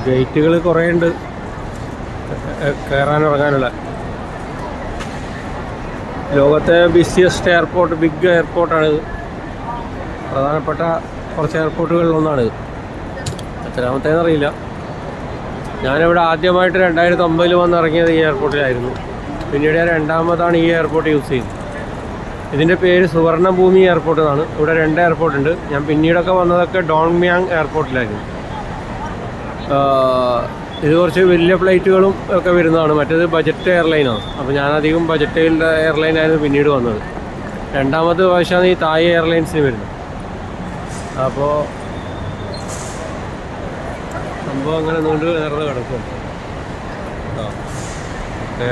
ഗേറ്റുകൾ കുറേ ഉണ്ട് കയറാനിറങ്ങാനുള്ള. ലോകത്തെ ബിസിയസ്റ്റ് എയർപോർട്ട്, ബിഗ് എയർപോർട്ടാണിത്. പ്രധാനപ്പെട്ട കുറച്ച് എയർപോർട്ടുകളിലൊന്നാണിത്. എത്രാമത്തേന്നറിയില്ല. ഞാനിവിടെ ആദ്യമായിട്ട് 2009 വന്നിറങ്ങിയത് ഈ എയർപോർട്ടിലായിരുന്നു. പിന്നീട് ഞാൻ രണ്ടാമതാണ് ഈ എയർപോർട്ട് യൂസ് ചെയ്യുന്നത്. ഇതിൻ്റെ പേര് സുവർണഭൂമി എയർപോർട്ട് എന്നാണ്. ഇവിടെ 2 എയർപോർട്ടുണ്ട്. ഞാൻ പിന്നീടൊക്കെ വന്നതൊക്കെ ഡോങ്മ്യാങ് എയർപോർട്ടിലായിരുന്നു. ഇത് കുറച്ച് വലിയ ഫ്ലൈറ്റുകളും ഒക്കെ വരുന്നതാണ്. മറ്റേത് ബജറ്റ് എയർലൈനാണ്. അപ്പോൾ ഞാനധികം ബജറ്റ് എയർലൈനായിരുന്നു പിന്നീട് വന്നത്. രണ്ടാമത്തെ പ്രാവശ്യമാണ് ഈ തായ് എയർലൈൻസിന് വരുന്നത്. അപ്പോൾ സംഭവം അങ്ങനെ നീണ്ടു നേർന്ന് കിടക്കും. ഓക്കെ.